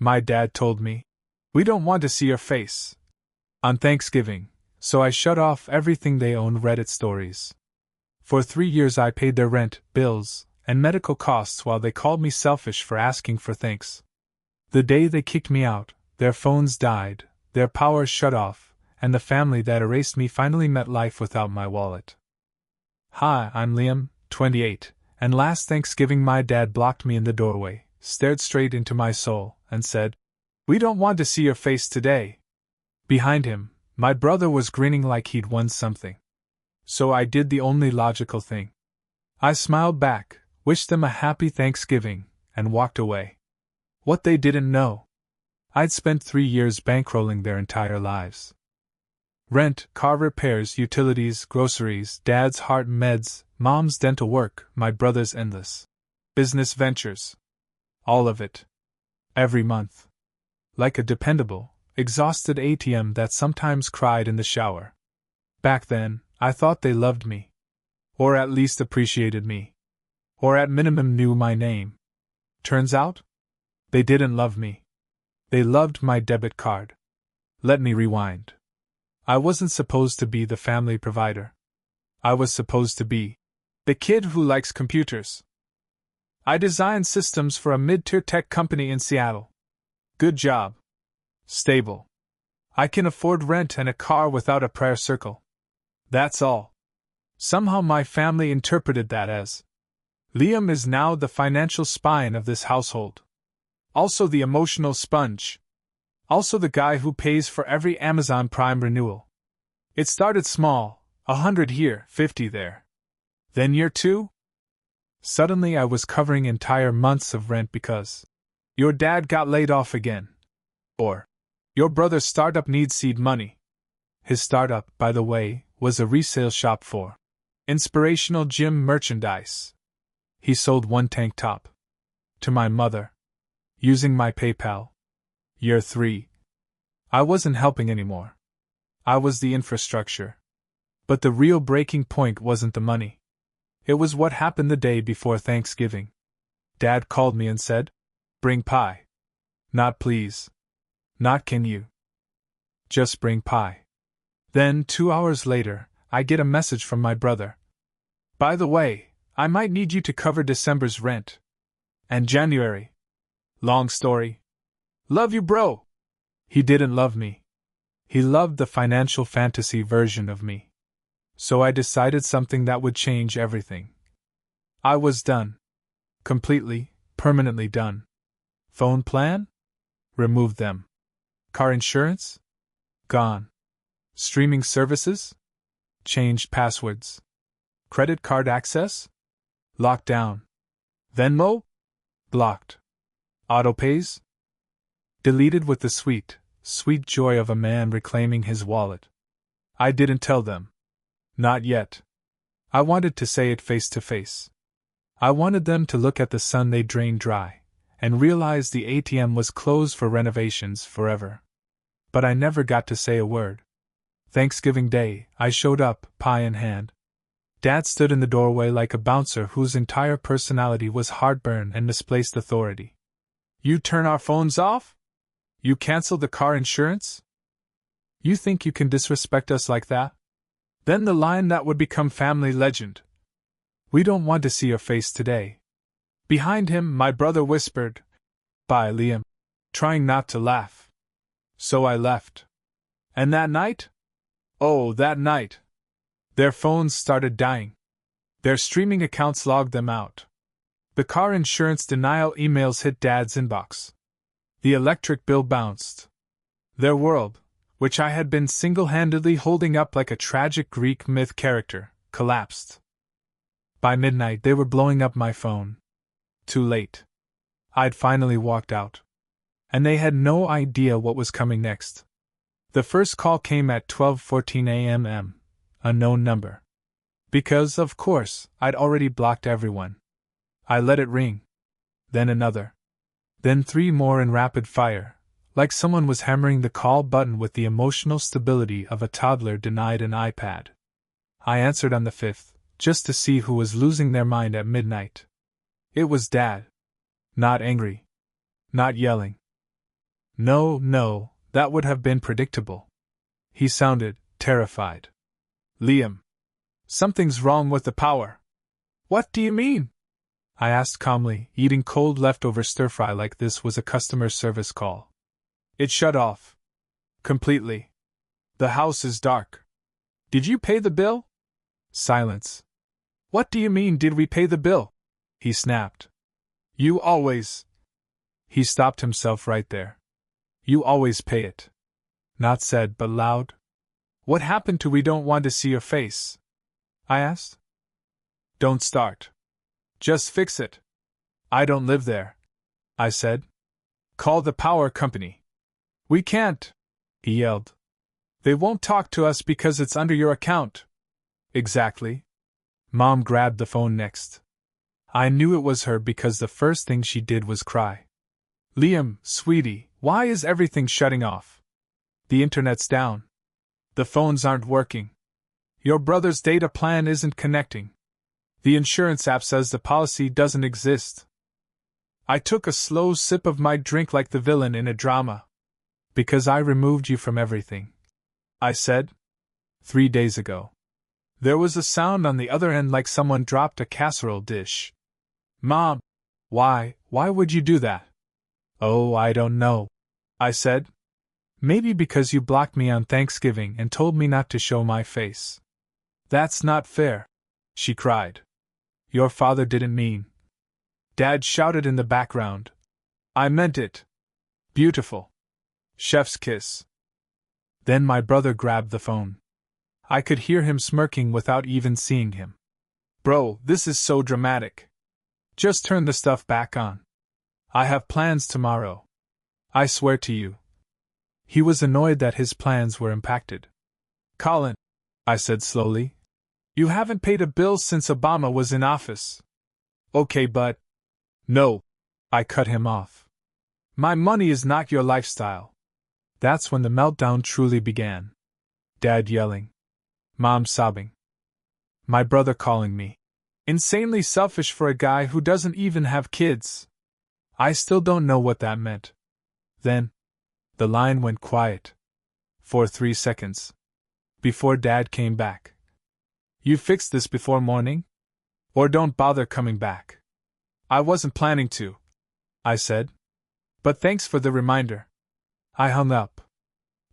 My dad told me. We don't want to see your face on Thanksgiving, so I shut off everything they owned Reddit stories. For 3 years I paid their rent, bills, and medical costs while they called me selfish for asking for thanks. The day they kicked me out, their phones died, their power shut off, and the family that erased me finally met life without my wallet. Hi, I'm Liam, 28, and last Thanksgiving my dad blocked me in the doorway, stared straight into my soul, and said, "We don't want to see your face today." Behind him, my brother was grinning like he'd won something. So I did the only logical thing. I smiled back, wished them a happy Thanksgiving, and walked away. What they didn't know: I'd spent 3 years bankrolling their entire lives. Rent, car repairs, utilities, groceries, dad's heart meds, mom's dental work, my brother's endless business ventures. All of it. Every month. Like a dependable, exhausted ATM that sometimes cried in the shower. Back then, I thought they loved me. Or at least appreciated me. Or at minimum knew my name. Turns out, they didn't love me. They loved my debit card. Let me rewind. I wasn't supposed to be the family provider. I was supposed to be the kid who likes computers. I designed systems for a mid-tier tech company in Seattle. Good job. Stable. I can afford rent and a car without a prayer circle. That's all. Somehow my family interpreted that as Liam is now the financial spine of this household. Also the emotional sponge. Also the guy who pays for every Amazon Prime renewal. It started small, 100 here, 50 there. Then year 2? Suddenly I was covering entire months of rent because your dad got laid off again. Or your brother's startup needs seed money. His startup, by the way, was a resale shop for inspirational gym merchandise. He sold one tank top to my mother, using my PayPal. Year 3. I wasn't helping anymore. I was the infrastructure. But the real breaking point wasn't the money. It was what happened the day before Thanksgiving. Dad called me and said, "Bring pie." Not please. Not can you. Just bring pie. Then, 2 hours later, I get a message from my brother. "By the way, I might need you to cover December's rent. And January." Long story. Love you, bro. He didn't love me. He loved the financial fantasy version of me. So I decided something that would change everything. I was done. Completely, permanently done. Phone plan? Removed them. Car insurance? Gone. Streaming services? Changed passwords. Credit card access? Locked down. Venmo? Blocked. Autopays? Deleted with the sweet, sweet joy of a man reclaiming his wallet. I didn't tell them. Not yet. I wanted to say it face to face. I wanted them to look at the sun they drained dry, and realize the ATM was closed for renovations forever. But I never got to say a word. Thanksgiving Day, I showed up, pie in hand. Dad stood in the doorway like a bouncer whose entire personality was heartburn and misplaced authority. "You turn our phones off? You cancel the car insurance? You think you can disrespect us like that?" Then the line that would become family legend. "We don't want to see your face today." Behind him, my brother whispered, "Bye, Liam," trying not to laugh. So I left. And that night? Oh, that night! Their phones started dying. Their streaming accounts logged them out. The car insurance denial emails hit Dad's inbox. The electric bill bounced. Their world, which I had been single-handedly holding up like a tragic Greek myth character, collapsed. By midnight they were blowing up my phone. Too late. I'd finally walked out. And they had no idea what was coming next. The first call came at 12:14 a.m. Unknown number. Because, of course, I'd already blocked everyone. I let it ring. Then another. Then 3 more in rapid fire, like someone was hammering the call button with the emotional stability of a toddler denied an iPad. I answered on the 5th, just to see who was losing their mind at midnight. It was Dad. Not angry. Not yelling. No, no, that would have been predictable. He sounded terrified. Liam, something's wrong with the power. What do you mean? I asked calmly, eating cold leftover stir-fry like this was a customer service call. It shut off. Completely. The house is dark. Did you pay the bill? Silence. What do you mean, did we pay the bill? He snapped. You always. He stopped himself right there. You always pay it. Not said, but loud. What happened to we don't want to see your face? I asked. Don't start. Just fix it. I don't live there, I said. Call the power company. We can't, he yelled. They won't talk to us because it's under your account. Exactly. Mom grabbed the phone next. I knew it was her because the first thing she did was cry. Liam, sweetie, why is everything shutting off? The internet's down. The phones aren't working. Your brother's data plan isn't connecting. The insurance app says the policy doesn't exist. I took a slow sip of my drink like the villain in a drama. Because I removed you from everything, I said. 3 days ago. There was a sound on the other end like someone dropped a casserole dish. Mom, why would you do that? Oh, I don't know, I said. Maybe because you blocked me on Thanksgiving and told me not to show my face. That's not fair, she cried. Your father didn't mean. Dad shouted in the background. I meant it. Beautiful. Chef's kiss. Then my brother grabbed the phone. I could hear him smirking without even seeing him. Bro, this is so dramatic. Just turn the stuff back on. I have plans tomorrow. I swear to you. He was annoyed that his plans were impacted. Colin, I said slowly, you haven't paid a bill since Obama was in office. Okay, but. No, I cut him off. My money is not your lifestyle. That's when the meltdown truly began. Dad yelling. Mom sobbing. My brother calling me insanely selfish for a guy who doesn't even have kids. I still don't know what that meant. Then, the line went quiet. For 3 seconds. Before Dad came back. You fixed this before morning? Or don't bother coming back. I wasn't planning to, I said. But thanks for the reminder. I hung up.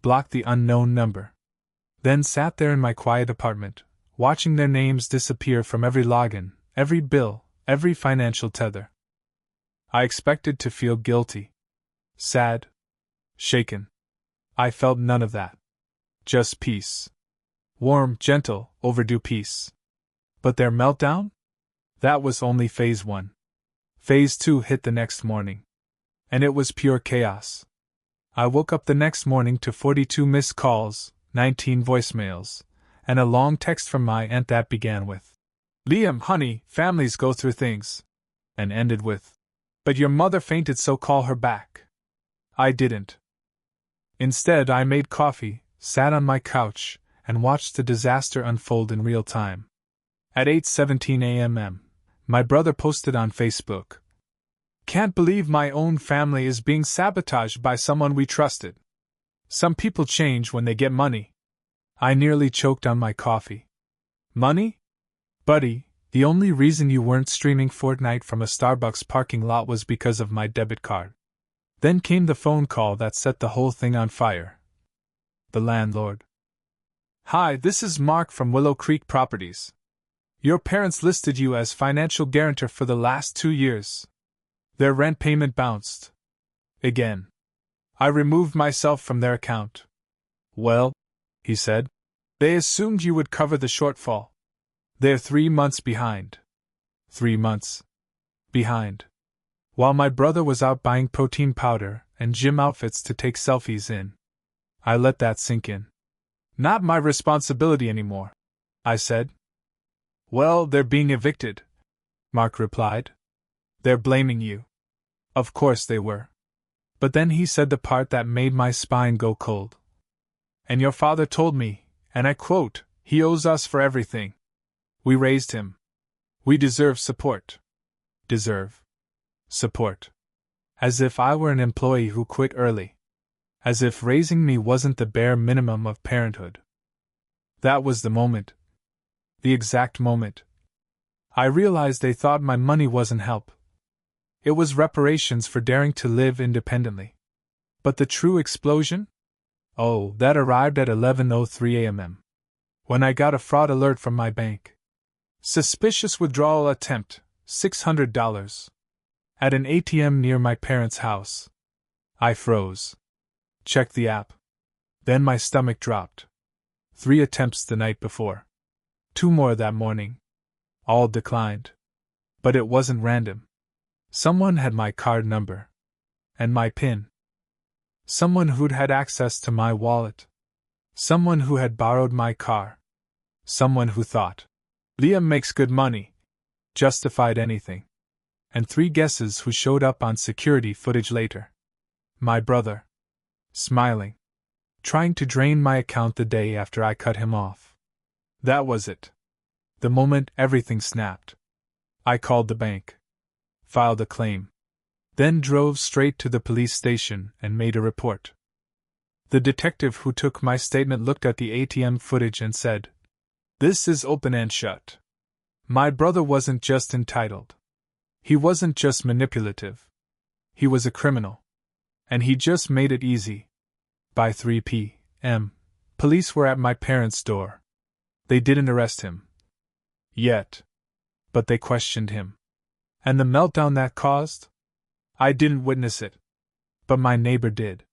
Blocked the unknown number. Then sat there in my quiet apartment, watching their names disappear from every login, every bill, every financial tether. I expected to feel guilty. Sad. Shaken. I felt none of that. Just peace. Warm, gentle, overdue peace. But their meltdown? That was only phase 1. Phase 2 hit the next morning. And it was pure chaos. I woke up the next morning to 42 missed calls, 19 voicemails, and a long text from my aunt that began with, Liam, honey, families go through things, and ended with, but your mother fainted, so call her back. I didn't. Instead, I made coffee, sat on my couch, and watched the disaster unfold in real time. At 8:17 a.m., my brother posted on Facebook, Can't believe my own family is being sabotaged by someone we trusted. Some people change when they get money. I nearly choked on my coffee. Money? Buddy, the only reason you weren't streaming Fortnite from a Starbucks parking lot was because of my debit card. Then came the phone call that set the whole thing on fire. The landlord. Hi, this is Mark from Willow Creek Properties. Your parents listed you as financial guarantor for the last 2 years. Their rent payment bounced. Again. I removed myself from their account. Well, he said, they assumed you would cover the shortfall. They're 3 months behind. 3 months. Behind. While my brother was out buying protein powder and gym outfits to take selfies in. I let that sink in. Not my responsibility anymore, I said. Well, they're being evicted, Mark replied. They're blaming you. Of course they were. But then he said the part that made my spine go cold. And your father told me, and I quote, he owes us for everything. We raised him. We deserve support. Deserve. Support. As if I were an employee who quit early. As if raising me wasn't the bare minimum of parenthood. That was the moment. The exact moment. I realized they thought my money wasn't help. It was reparations for daring to live independently. But the true explosion? Oh, that arrived at 11:03 a.m. when I got a fraud alert from my bank. Suspicious withdrawal attempt, $600. At an ATM near my parents' house. I froze. Checked the app. Then my stomach dropped. 3 attempts the night before. 2 more that morning. All declined. But it wasn't random. Someone had my card number. And my PIN. Someone who'd had access to my wallet. Someone who had borrowed my car. Someone who thought, Liam makes good money. Justified anything. And 3 guesses who showed up on security footage later. My brother. Smiling. Trying to drain my account the day after I cut him off. That was it. The moment everything snapped. I called the bank. Filed a claim. Then drove straight to the police station and made a report. The detective who took my statement looked at the ATM footage and said, "This is open and shut." My brother wasn't just entitled. He wasn't just manipulative. He was a criminal. And he just made it easy. By 3 p.m., police were at my parents' door. They didn't arrest him. Yet. But they questioned him. And the meltdown that caused? I didn't witness it. But my neighbor did.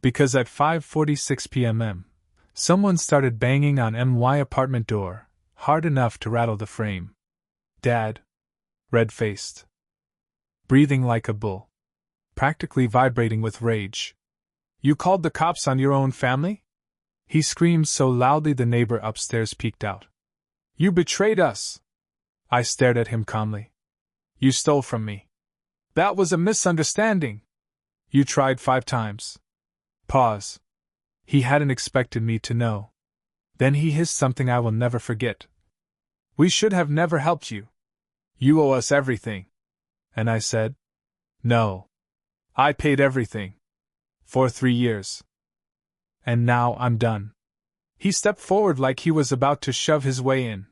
Because at 5:46 p.m., someone started banging on my apartment door, hard enough to rattle the frame. Dad. Red-faced. Breathing like a bull. Practically vibrating with rage. "You called the cops on your own family?" He screamed so loudly the neighbor upstairs peeked out. "You betrayed us!" I stared at him calmly. "You stole from me." "That was a misunderstanding." "You tried 5 times. Pause. He hadn't expected me to know. Then he hissed something I will never forget. "We should have never helped you. You owe us everything." And I said, "No. I paid everything. For 3 years. And now I'm done." He stepped forward like he was about to shove his way in.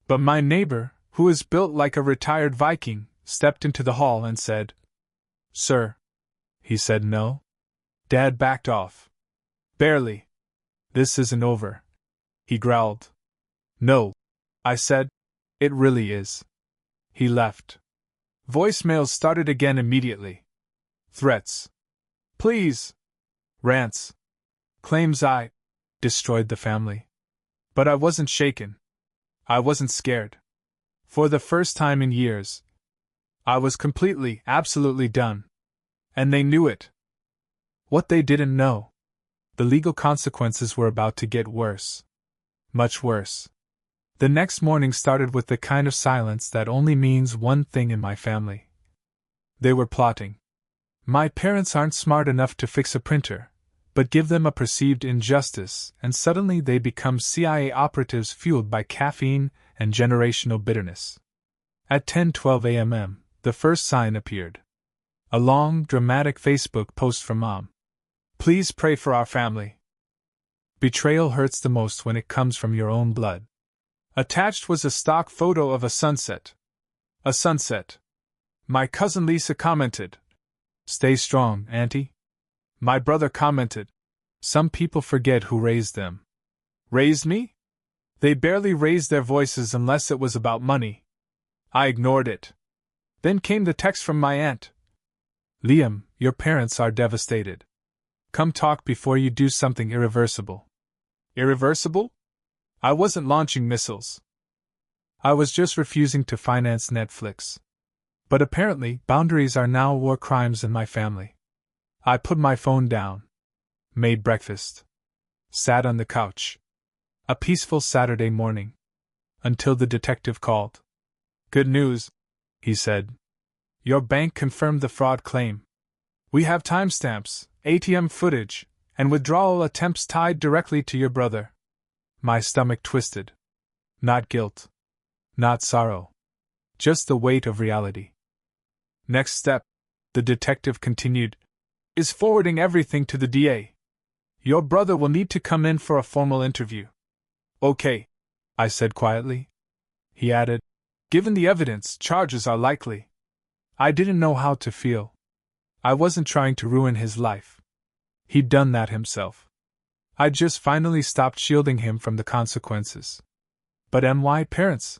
But my neighbor, who is built like a retired Viking, stepped into the hall and said, "Sir." He said no. Dad backed off. "Barely. This isn't over," he growled. "No," I said. "It really is." He left. Voicemails started again immediately. Threats. Pleas. Rants. Claims I destroyed the family. But I wasn't shaken. I wasn't scared. For the first time in years, I was completely, absolutely done. And they knew it. What they didn't know. The legal consequences were about to get worse. Much worse. The next morning started with the kind of silence that only means one thing in my family. They were plotting. My parents aren't smart enough to fix a printer, but give them a perceived injustice, and suddenly they become CIA operatives fueled by caffeine and generational bitterness. At 10:12 a.m., the first sign appeared. A long, dramatic Facebook post from Mom. "Please pray for our family. Betrayal hurts the most when it comes from your own blood." Attached was a stock photo of a sunset. A sunset. My cousin Lisa commented, "Stay strong, Auntie." My brother commented, "Some people forget who raised them." Raised me? They barely raised their voices unless it was about money. I ignored it. Then came the text from my aunt. "Liam, your parents are devastated. Come talk before you do something irreversible." Irreversible? I wasn't launching missiles. I was just refusing to finance Netflix. But apparently, boundaries are now war crimes in my family. I put my phone down. Made breakfast. Sat on the couch. A peaceful Saturday morning. Until the detective called. "Good news," he said. "Your bank confirmed the fraud claim. We have timestamps, ATM footage, and withdrawal attempts tied directly to your brother." My stomach twisted. Not guilt. Not sorrow. Just the weight of reality. "Next step," the detective continued. is forwarding everything to the DA. Your brother will need to come in for a formal interview. Okay, I said quietly. He added, given the evidence, charges are likely. I didn't know how to feel. I wasn't trying to ruin his life. He'd done that himself. I just finally stopped shielding him from the consequences. But my parents?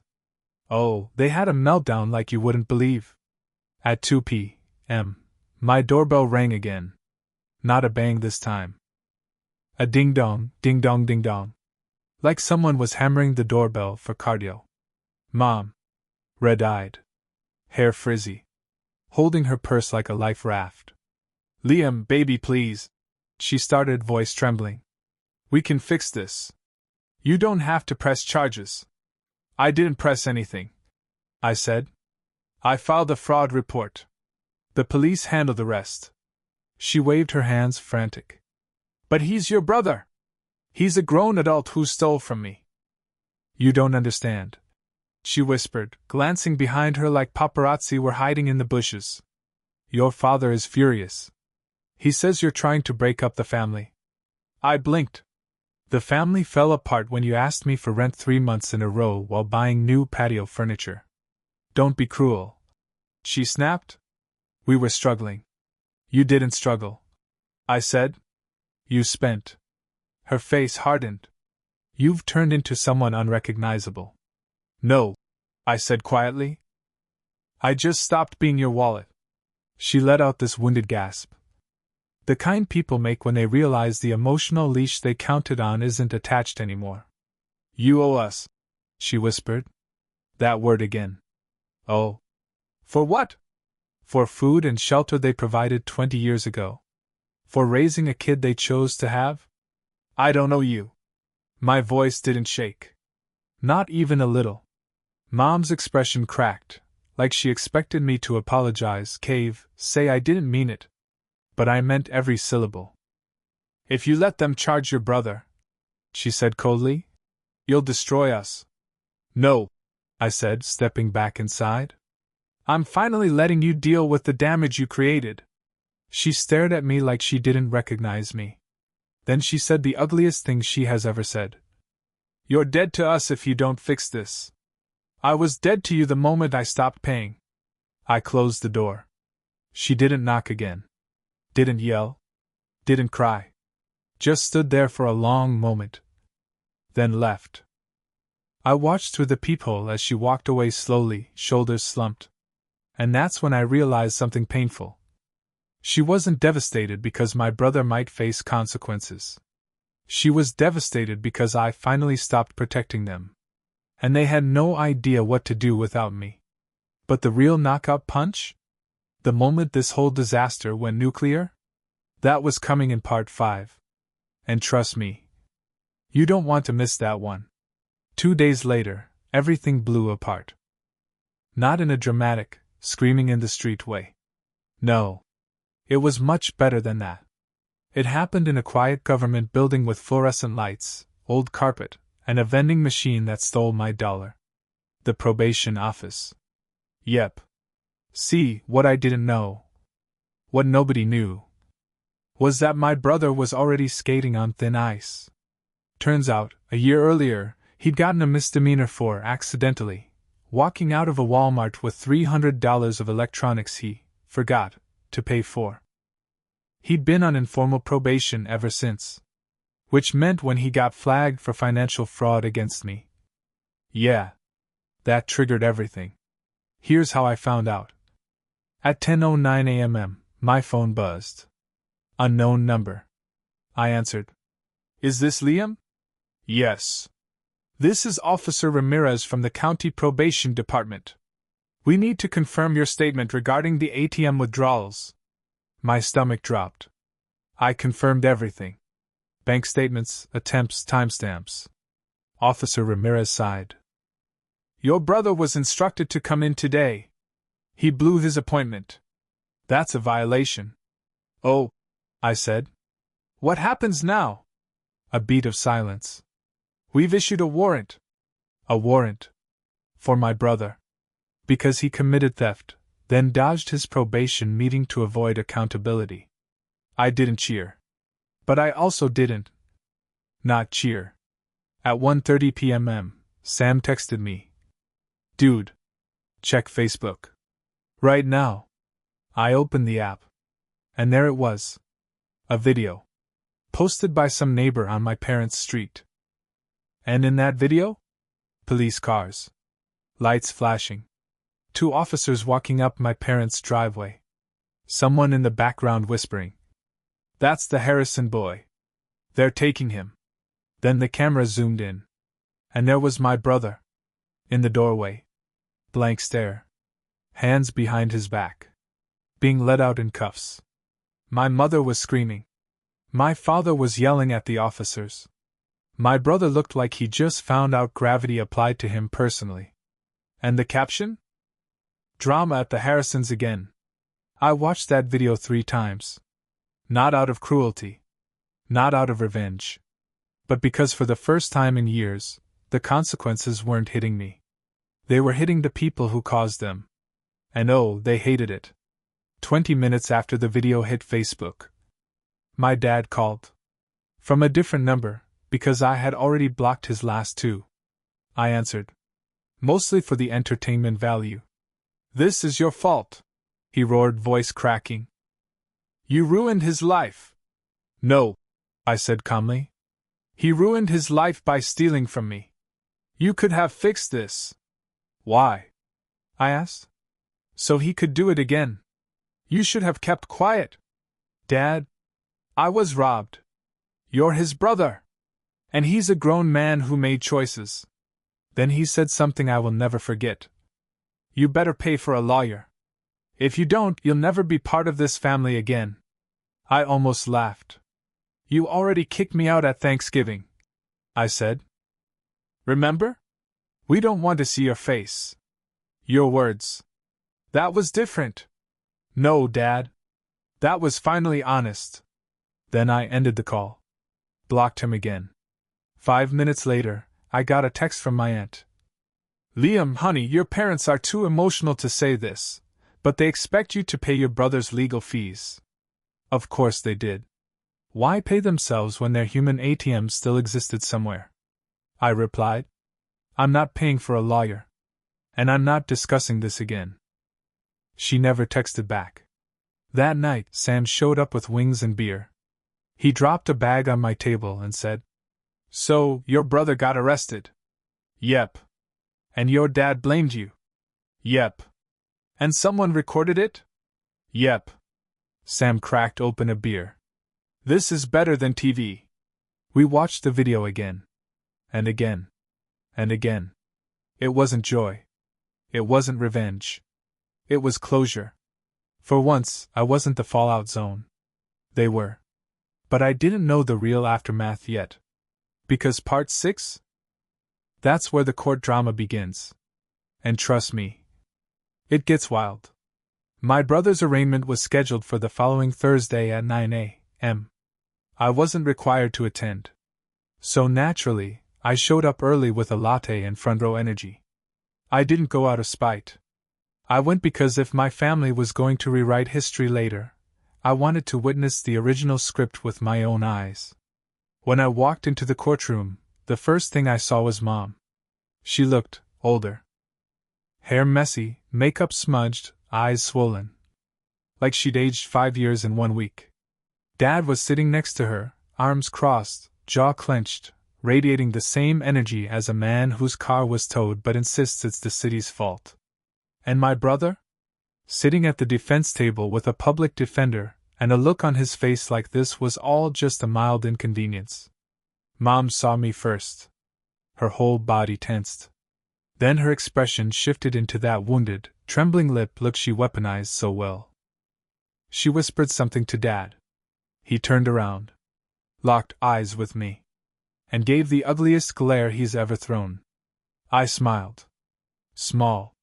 Oh, they had a meltdown like you wouldn't believe. At 2 p.m., my doorbell rang again. Not a bang this time. A ding-dong, ding-dong, ding-dong. Like someone was hammering the doorbell for cardio. Mom. Red-eyed. Hair frizzy. Holding her purse like a life raft. Liam, baby, please. She started, voice trembling. We can fix this. You don't have to press charges. I didn't press anything, I said. I filed a fraud report. The police handle the rest. She waved her hands, frantic. But he's your brother. He's a grown adult who stole from me. You don't understand, she whispered, glancing behind her like paparazzi were hiding in the bushes. Your father is furious. He says you're trying to break up the family. I blinked. The family fell apart when you asked me for rent 3 months in a row while buying new patio furniture. Don't be cruel, she snapped. We were struggling. You didn't struggle, I said. You spent. Her face hardened. You've turned into someone unrecognizable. No, I said quietly. I just stopped being your wallet. She let out this wounded gasp. The kind people make when they realize the emotional leash they counted on isn't attached anymore. You owe us, she whispered. That word again. Oh. For what? For food and shelter they provided 20 years ago. For raising a kid they chose to have? I don't owe you. My voice didn't shake. Not even a little. Mom's expression cracked, like she expected me to apologize, cave, say I didn't mean it. But I meant every syllable. If you let them charge your brother, she said coldly, you'll destroy us. No, I said, stepping back inside. I'm finally letting you deal with the damage you created. She stared at me like she didn't recognize me. Then she said the ugliest thing she has ever said. You're dead to us if you don't fix this. I was dead to you the moment I stopped paying. I closed the door. She didn't knock again. Didn't yell. Didn't cry. Just stood there for a long moment. Then left. I watched through the peephole as she walked away slowly, shoulders slumped. And that's when I realized something painful. She wasn't devastated because my brother might face consequences. She was devastated because I finally stopped protecting them. And they had no idea what to do without me. But the real knockout punch? The moment this whole disaster went nuclear? That was coming in part 5. And trust me, you don't want to miss that one. 2 days later, everything blew apart. Not in a dramatic, screaming in the street way. No. It was much better than that. It happened in a quiet government building with fluorescent lights, old carpet, and a vending machine that stole my dollar. The probation office. Yep. See, what I didn't know, what nobody knew, was that my brother was already skating on thin ice. Turns out, a year earlier, he'd gotten a misdemeanor for, accidentally, walking out of a Walmart with $300 of electronics he forgot to pay for. He'd been on informal probation ever since. Which meant when he got flagged for financial fraud against me. Yeah. That triggered everything. Here's how I found out. At 10:09 a.m., my phone buzzed. Unknown number. I answered. Is this Liam? Yes. This is Officer Ramirez from the County Probation Department. We need to confirm your statement regarding the ATM withdrawals. My stomach dropped. I confirmed everything. Bank statements, attempts, timestamps. Officer Ramirez sighed. Your brother was instructed to come in today. He blew his appointment. That's a violation. Oh, I said. What happens now? A beat of silence. We've issued a warrant. A warrant. For my brother. Because he committed theft, then dodged his probation meeting to avoid accountability. I didn't cheer. But I also didn't not cheer. At 1:30 p.m., Sam texted me. Dude. Check Facebook. Right now. I opened the app. And there it was. A video. Posted by some neighbor on my parents' street. And in that video? Police cars. Lights flashing. 2 officers walking up my parents' driveway. Someone in the background whispering. That's the Harrison boy. They're taking him. Then the camera zoomed in. And there was my brother. In the doorway. Blank stare. Hands behind his back. Being let out in cuffs. My mother was screaming. My father was yelling at the officers. My brother looked like he just found out gravity applied to him personally. And the caption? Drama at the Harrisons again. I watched that video 3 times. Not out of cruelty. Not out of revenge. But because for the first time in years, the consequences weren't hitting me. They were hitting the people who caused them. And oh, they hated it. 20 minutes after the video hit Facebook, my dad called. From a different number, because I had already blocked his last 2. I answered. Mostly for the entertainment value. This is your fault, he roared, voice cracking. You ruined his life. No, I said calmly. He ruined his life by stealing from me. You could have fixed this. Why? I asked. So he could do it again. You should have kept quiet. Dad, I was robbed. You're his brother. And he's a grown man who made choices. Then he said something I will never forget. You better pay for a lawyer. If you don't, you'll never be part of this family again. I almost laughed. You already kicked me out at Thanksgiving, I said. Remember? We don't want to see your face. Your words. That was different. No, Dad. That was finally honest. Then I ended the call. Blocked him again. 5 minutes later, I got a text from my aunt. Liam, honey, your parents are too emotional to say this, but they expect you to pay your brother's legal fees. Of course they did. Why pay themselves when their human ATM still existed somewhere? I replied. I'm not paying for a lawyer. And I'm not discussing this again. She never texted back. That night, Sam showed up with wings and beer. He dropped a bag on my table and said, So, your brother got arrested? Yep. And your dad blamed you? Yep. And someone recorded it? Yep. Sam cracked open a beer. This is better than TV. We watched the video again. And again. And again. It wasn't joy. It wasn't revenge. It was closure. For once, I wasn't the fallout zone. They were. But I didn't know the real aftermath yet. Because part 6? That's where the court drama begins. And trust me, it gets wild. My brother's arraignment was scheduled for the following Thursday at 9 a.m. I wasn't required to attend. So naturally, I showed up early with a latte and front row energy. I didn't go out of spite. I went because if my family was going to rewrite history later, I wanted to witness the original script with my own eyes. When I walked into the courtroom, the first thing I saw was Mom. She looked older. Hair messy, makeup smudged, eyes swollen. Like she'd aged 5 years in 1 week. Dad was sitting next to her, arms crossed, jaw clenched, radiating the same energy as a man whose car was towed but insists it's the city's fault. And my brother? Sitting at the defense table with a public defender, and a look on his face like this was all just a mild inconvenience. Mom saw me first. Her whole body tensed. Then her expression shifted into that wounded, trembling lip look she weaponized so well. She whispered something to Dad. He turned around, locked eyes with me, and gave the ugliest glare he's ever thrown. I smiled. Small.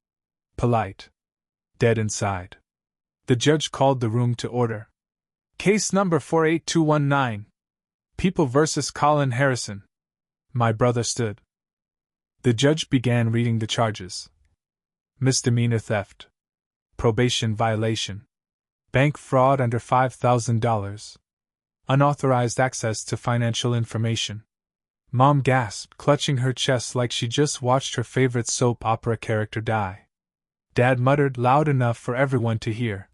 Polite. Dead inside. The judge called the room to order. Case number 48219. People vs. Colin Harrison. My brother stood. The judge began reading the charges. Misdemeanor theft. Probation violation. Bank fraud under $5,000. Unauthorized access to financial information. Mom gasped, clutching her chest like she just watched her favorite soap opera character die. Dad muttered loud enough for everyone to hear.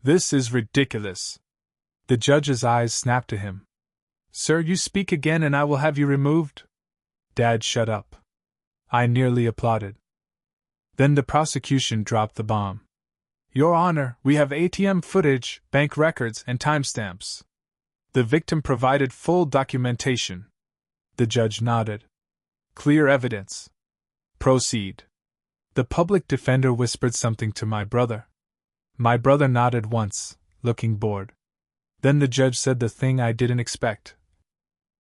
"This is ridiculous." The judge's eyes snapped to him. "Sir, you speak again and I will have you removed." Dad shut up. I nearly applauded. Then the prosecution dropped the bomb. "Your Honor, we have ATM footage, bank records, and timestamps. The victim provided full documentation." The judge nodded. "Clear evidence. Proceed." The public defender whispered something to my brother. My brother nodded once, looking bored. Then the judge said the thing I didn't expect.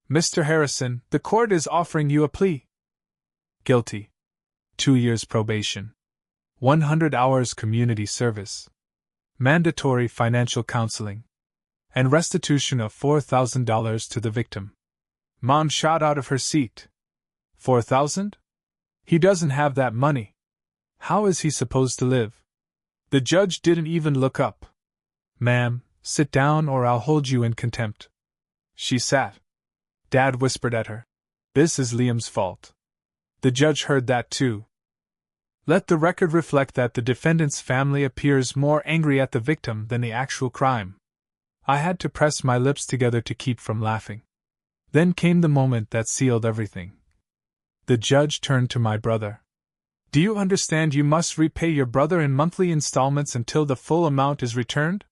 "Mr. Harrison, the court is offering you a plea." Guilty. 2 years probation. 100 hours community service. Mandatory financial counseling. And restitution of $4,000 to the victim. Mom shot out of her seat. $4,000? He doesn't have that money. How is he supposed to live? The judge didn't even look up. "Ma'am, sit down or I'll hold you in contempt." She sat. Dad whispered at her. "This is Liam's fault." The judge heard that too. "Let the record reflect that the defendant's family appears more angry at the victim than the actual crime." I had to press my lips together to keep from laughing. Then came the moment that sealed everything. The judge turned to my brother. "Do you understand you must repay your brother in monthly installments until the full amount is returned?"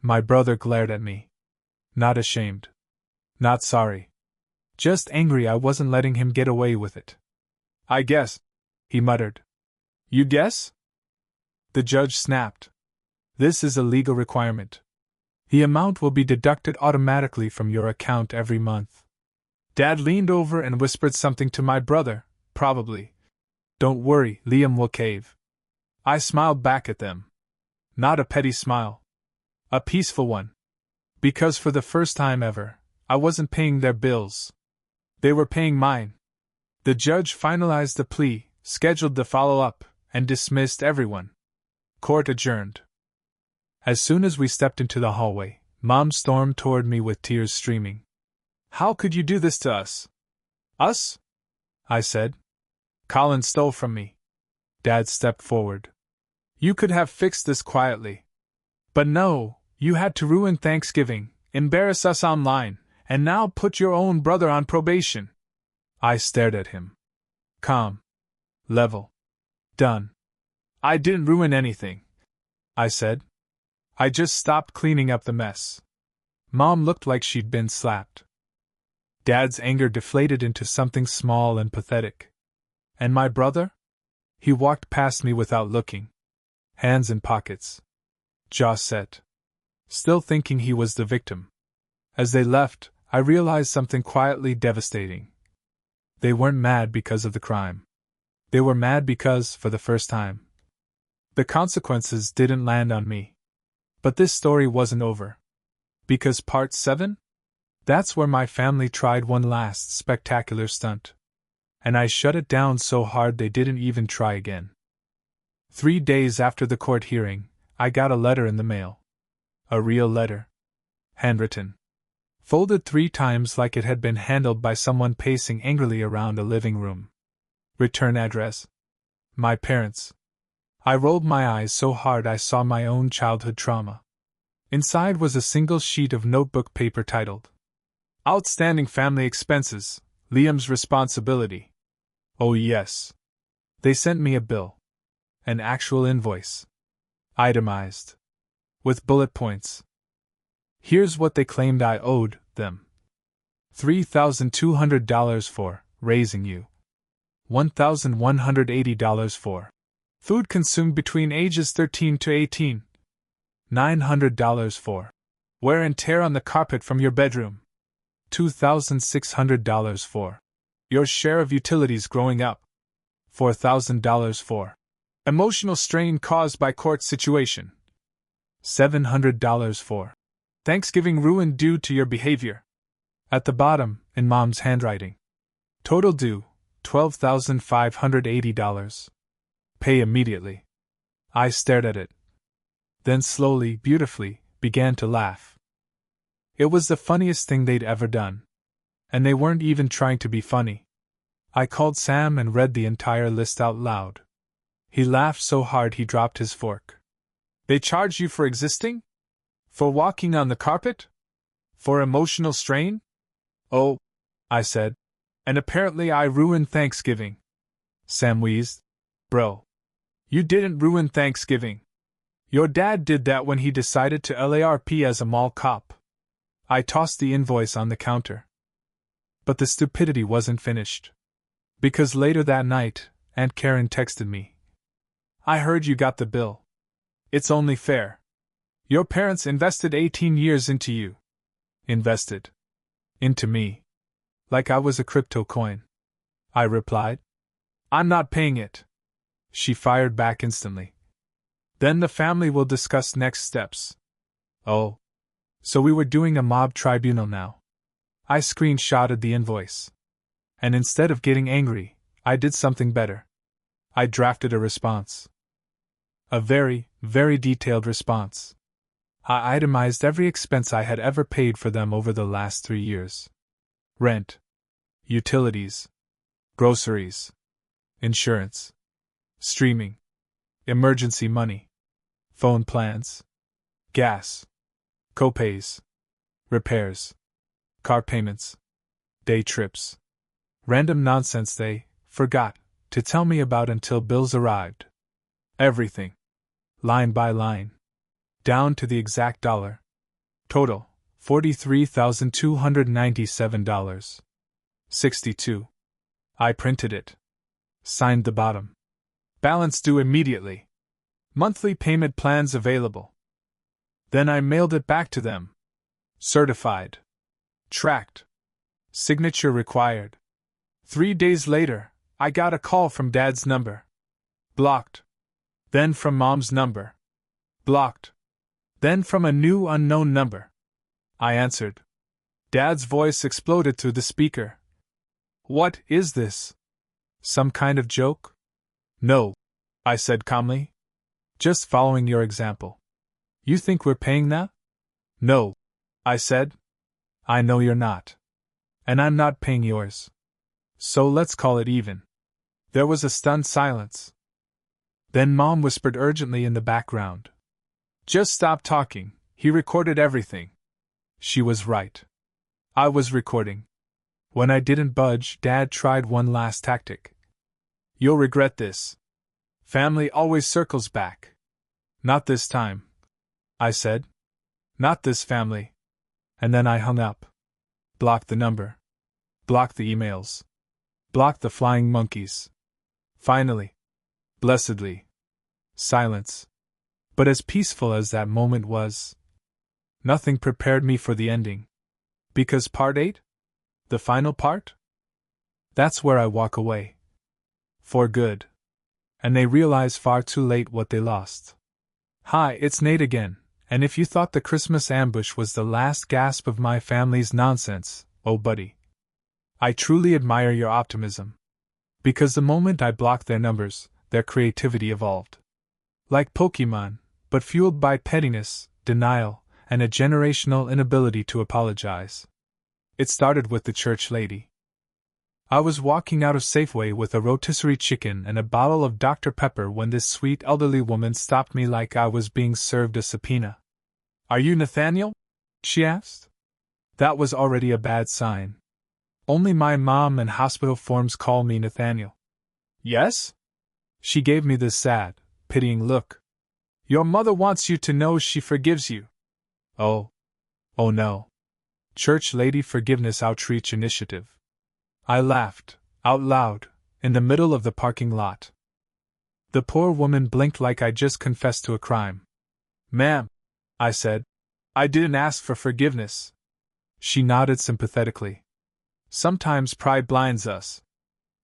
My brother glared at me. Not ashamed. Not sorry. Just angry I wasn't letting him get away with it. "I guess," he muttered. "You guess?" The judge snapped. "This is a legal requirement. The amount will be deducted automatically from your account every month." Dad leaned over and whispered something to my brother, probably. "Don't worry, Liam will cave." I smiled back at them. Not a petty smile. A peaceful one. Because for the first time ever, I wasn't paying their bills. They were paying mine. The judge finalized the plea, scheduled the follow-up, and dismissed everyone. Court adjourned. As soon as we stepped into the hallway, Mom stormed toward me with tears streaming. "How could you do this to us?" "Us?" I said. "Colin stole from me." Dad stepped forward. "You could have fixed this quietly. But no, you had to ruin Thanksgiving, embarrass us online, and now put your own brother on probation." I stared at him. Calm. Level. Done. "I didn't ruin anything," I said. "I just stopped cleaning up the mess." Mom looked like she'd been slapped. Dad's anger deflated into something small and pathetic. And my brother? He walked past me without looking. Hands in pockets. Jaw set. Still thinking he was the victim. As they left, I realized something quietly devastating. They weren't mad because of the crime. They were mad because, for the first time, the consequences didn't land on me. But this story wasn't over. Because part 7? That's where my family tried one last spectacular stunt. And I shut it down so hard they didn't even try again. 3 days after the court hearing, I got a letter in the mail. A real letter. Handwritten. Folded 3 times like it had been handled by someone pacing angrily around a living room. Return address. My parents. I rolled my eyes so hard I saw my own childhood trauma. Inside was a single sheet of notebook paper titled, "Outstanding Family Expenses, Liam's Responsibility." Oh yes. They sent me a bill. An actual invoice. Itemized. With bullet points. Here's what they claimed I owed them. $3,200 for raising you. $1,180 for food consumed between ages 13 to 18. $900 for wear and tear on the carpet from your bedroom. $2,600 for your share of utilities growing up. $4,000 for emotional strain caused by court situation. $700 for Thanksgiving ruin due to your behavior. At the bottom, in Mom's handwriting. Total due, $12,580. Pay immediately. I stared at it. then slowly, beautifully, began to laugh. It was the funniest thing they'd ever done. And they weren't even trying to be funny. I called Sam and read the entire list out loud. He laughed so hard he dropped his fork. They charged you for existing? For walking on the carpet? For emotional strain? Oh, I said. And apparently I ruined Thanksgiving. Sam wheezed. Bro. You didn't ruin Thanksgiving. Your dad did that when he decided to LARP as a mall cop. I tossed the invoice on the counter. But the stupidity wasn't finished. Because later that night, Aunt Karen texted me. I heard you got the bill. It's only fair. Your parents invested 18 years into you. Invested. Into me. Like I was a crypto coin. I replied. I'm not paying it. She fired back instantly. Then the family will discuss next steps. Oh. So we were doing a mob tribunal now. I screenshotted the invoice. And instead of getting angry, I did something better. I drafted a response. A very, very detailed response. I itemized every expense I had ever paid for them over the last 3 years. Rent. Utilities. Groceries. Insurance. Streaming. Emergency money. Phone plans. Gas. Copays. Repairs. Car payments. Day trips. Random nonsense they forgot to tell me about until bills arrived. Everything. Line by line. Down to the exact dollar. Total, $43,297.62. I printed it. Signed the bottom. Balance due immediately. Monthly payment plans available. Then I mailed it back to them. Certified. Tracked. Signature required. 3 days later, I got a call from Dad's number. Blocked. Then from Mom's number. Blocked. Then from a new unknown number. I answered. Dad's voice exploded through the speaker. What is this? Some kind of joke? No, I said calmly. Just following your example. You think we're paying that? No, I said. I know you're not. And I'm not paying yours. So let's call it even. There was a stunned silence. Then Mom whispered urgently in the background. Just stop talking, he recorded everything. She was right. I was recording. When I didn't budge, Dad tried one last tactic. You'll regret this. Family always circles back. Not this time, I said. Not this family. And then I hung up. Blocked the number. Blocked the emails. Blocked the flying monkeys. Finally. Blessedly. Silence. But as peaceful as that moment was, nothing prepared me for the ending. Because part 8? The final part? That's where I walk away. For good. And they realize far too late what they lost. Hi, it's Nate again, and if you thought the Christmas ambush was the last gasp of my family's nonsense, oh buddy. I truly admire your optimism. Because the moment I blocked their numbers, their creativity evolved. Like Pokemon, but fueled by pettiness, denial, and a generational inability to apologize. It started with the church lady. I was walking out of Safeway with a rotisserie chicken and a bottle of Dr. Pepper when this sweet elderly woman stopped me like I was being served a subpoena. Are you Nathaniel? She asked. That was already a bad sign. Only my mom and hospital forms call me Nathaniel. Yes? She gave me this sad, pitying look. Your mother wants you to know she forgives you. Oh. Oh no. Church Lady Forgiveness Outreach Initiative. I laughed, out loud, in the middle of the parking lot. The poor woman blinked like I just confessed to a crime. Ma'am, I said, I didn't ask for forgiveness. She nodded sympathetically. Sometimes pride blinds us.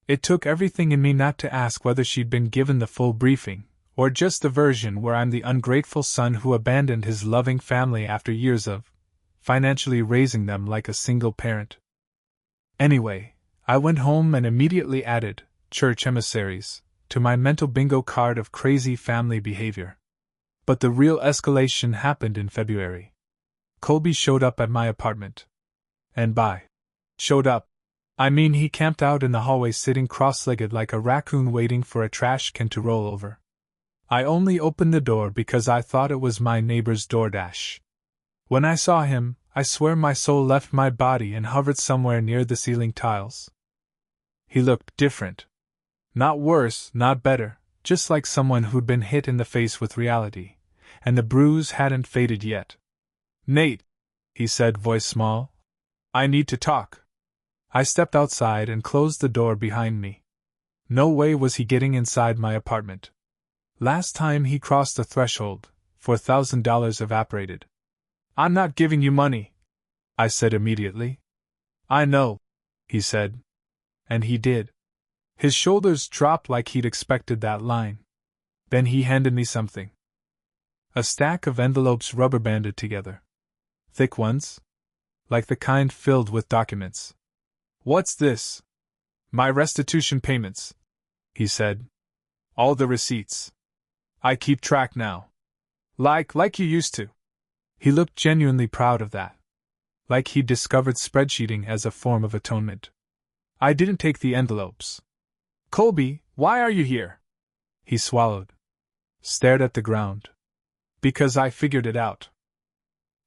It took everything in me not to ask whether she'd been given the full briefing, or just the version where I'm the ungrateful son who abandoned his loving family after years of financially raising them like a single parent. Anyway, I went home and immediately added church emissaries to my mental bingo card of crazy family behavior. But the real escalation happened in February. Colby showed up at my apartment. And by showed up, I mean he camped out in the hallway sitting cross-legged like a raccoon waiting for a trash can to roll over. I only opened the door because I thought it was my neighbor's DoorDash. When I saw him, I swear my soul left my body and hovered somewhere near the ceiling tiles. He looked different. Not worse, not better, just like someone who'd been hit in the face with reality, and the bruise hadn't faded yet. "Nate," he said, voice small, "I need to talk." I stepped outside and closed the door behind me. No way was he getting inside my apartment. Last time he crossed the threshold, $4,000 evaporated. "I'm not giving you money," I said immediately. "I know," he said. And he did. His shoulders dropped like he'd expected that line. Then he handed me something. A stack of envelopes rubber-banded together. Thick ones? Like the kind filled with documents. "What's this?" "My restitution payments," he said. "All the receipts. I keep track now. Like you used to." He looked genuinely proud of that. Like he'd discovered spreadsheeting as a form of atonement. I didn't take the envelopes. "Colby, why are you here?" He swallowed. Stared at the ground. "Because I figured it out.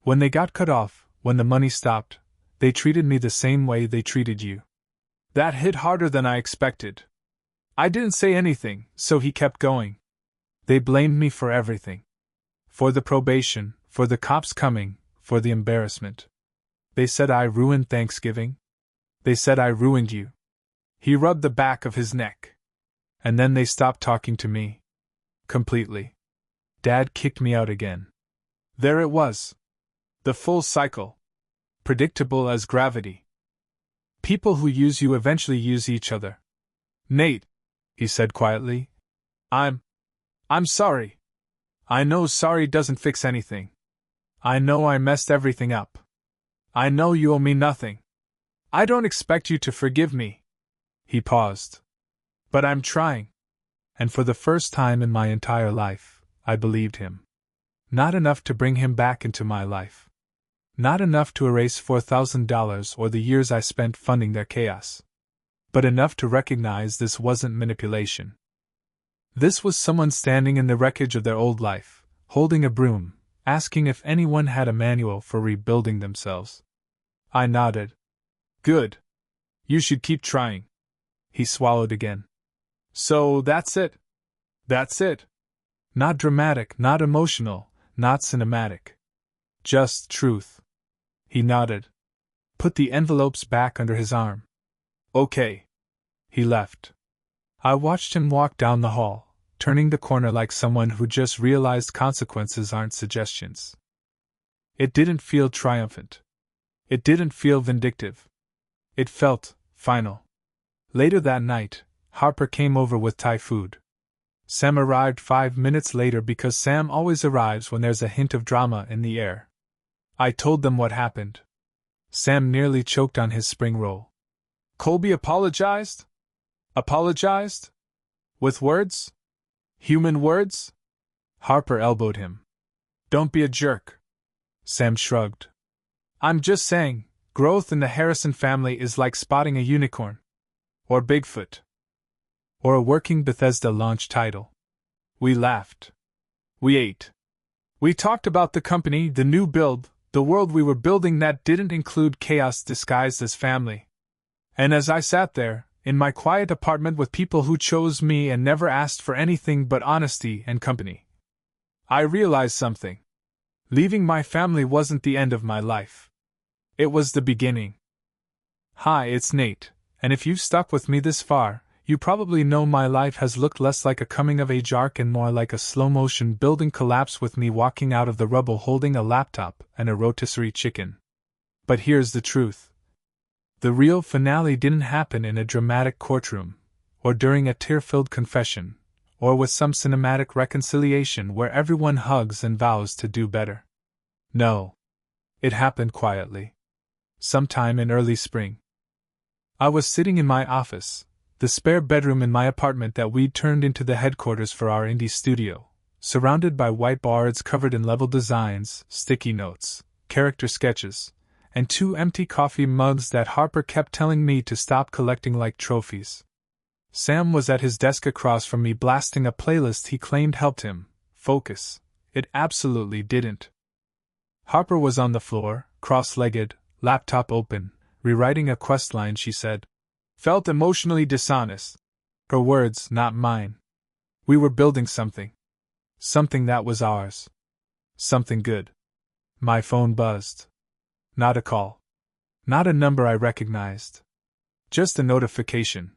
When they got cut off, when the money stopped, they treated me the same way they treated you." That hit harder than I expected. I didn't say anything, so he kept going. "They blamed me for everything. For the probation, for the cops coming, for the embarrassment. They said I ruined Thanksgiving. They said I ruined you." He rubbed the back of his neck. "And then they stopped talking to me. Completely. Dad kicked me out again. There it was. The full cycle. Predictable as gravity. People who use you eventually use each other." "Nate," he said quietly, I'm sorry. I know sorry doesn't fix anything. I know I messed everything up. I know you owe me nothing. I don't expect you to forgive me." He paused. "But I'm trying." And for the first time in my entire life, I believed him. Not enough to bring him back into my life. Not enough to erase $4,000 or the years I spent funding their chaos. But enough to recognize this wasn't manipulation. This was someone standing in the wreckage of their old life, holding a broom, asking if anyone had a manual for rebuilding themselves. I nodded. "Good. You should keep trying." He swallowed again. "So that's it? That's it? Not dramatic, not emotional, not cinematic. Just truth." He nodded. Put the envelopes back under his arm. "Okay." He left. I watched him walk down the hall, turning the corner like someone who just realized consequences aren't suggestions. It didn't feel triumphant. It didn't feel vindictive. It felt final. Later that night, Harper came over with Thai food. Sam arrived 5 minutes later because Sam always arrives when there's a hint of drama in the air. I told them what happened. Sam nearly choked on his spring roll. "Colby apologized? Apologized? With words? Human words?" Harper elbowed him. "Don't be a jerk." Sam shrugged. "I'm just saying, growth in the Harrison family is like spotting a unicorn. Or Bigfoot. Or a working Bethesda launch title." We laughed. We ate. We talked about the company, the new build, the world we were building that didn't include chaos disguised as family. And as I sat there, in my quiet apartment with people who chose me and never asked for anything but honesty and company, I realized something. Leaving my family wasn't the end of my life. It was the beginning. Hi, it's Nate, and if you've stuck with me this far, you probably know my life has looked less like a coming-of-age arc and more like a slow-motion building collapse with me walking out of the rubble holding a laptop and a rotisserie chicken. But here's the truth. The real finale didn't happen in a dramatic courtroom, or during a tear-filled confession, or with some cinematic reconciliation where everyone hugs and vows to do better. No. It happened quietly. Sometime in early spring. I was sitting in my office, the spare bedroom in my apartment that we'd turned into the headquarters for our indie studio, surrounded by whiteboards covered in level designs, sticky notes, character sketches, and 2 empty coffee mugs that Harper kept telling me to stop collecting like trophies. Sam was at his desk across from me blasting a playlist he claimed helped him focus. It absolutely didn't. Harper was on the floor, cross-legged, laptop open, rewriting a quest line she said. Felt emotionally dishonest. Her words, not mine. We were building something. Something that was ours. Something good. My phone buzzed. Not a call. Not a number I recognized. Just a notification.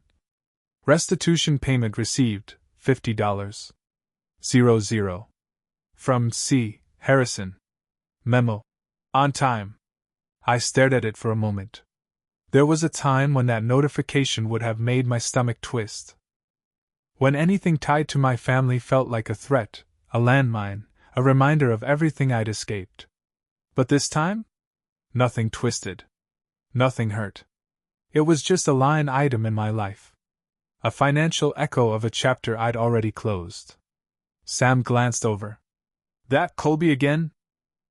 Restitution payment received, $50. 00. From C. Harrison. Memo. On time. I stared at it for a moment. There was a time when that notification would have made my stomach twist. When anything tied to my family felt like a threat, a landmine, a reminder of everything I'd escaped. But this time? Nothing twisted. Nothing hurt. It was just a line item in my life. A financial echo of a chapter I'd already closed. Sam glanced over. That Colby again?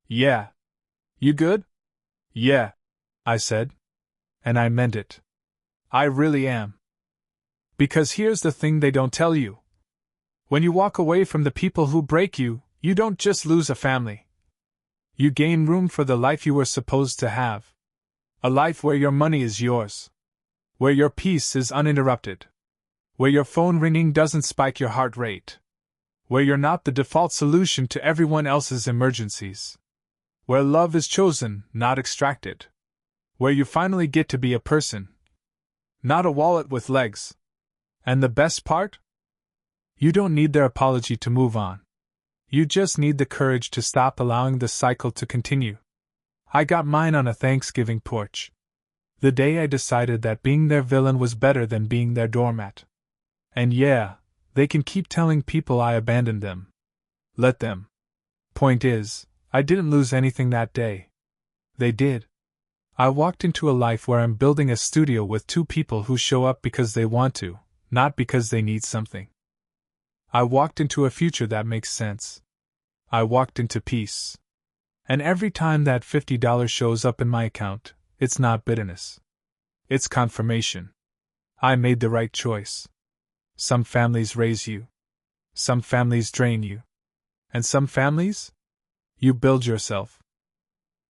Yeah. You good? Yeah, I said. And I meant it. I really am. Because here's the thing they don't tell you. When you walk away from the people who break you, you don't just lose a family. You gain room for the life you were supposed to have. A life where your money is yours. Where your peace is uninterrupted. Where your phone ringing doesn't spike your heart rate. Where you're not the default solution to everyone else's emergencies. Where love is chosen, not extracted. Where you finally get to be a person. Not a wallet with legs. And the best part? You don't need their apology to move on. You just need the courage to stop allowing the cycle to continue. I got mine on a Thanksgiving porch. The day I decided that being their villain was better than being their doormat. And yeah, they can keep telling people I abandoned them. Let them. Point is, I didn't lose anything that day. They did. I walked into a life where I'm building a studio with 2 people who show up because they want to, not because they need something. I walked into a future that makes sense. I walked into peace. And every time that $50 shows up in my account, it's not bitterness. It's confirmation. I made the right choice. Some families raise you. Some families drain you. And some families? You build yourself.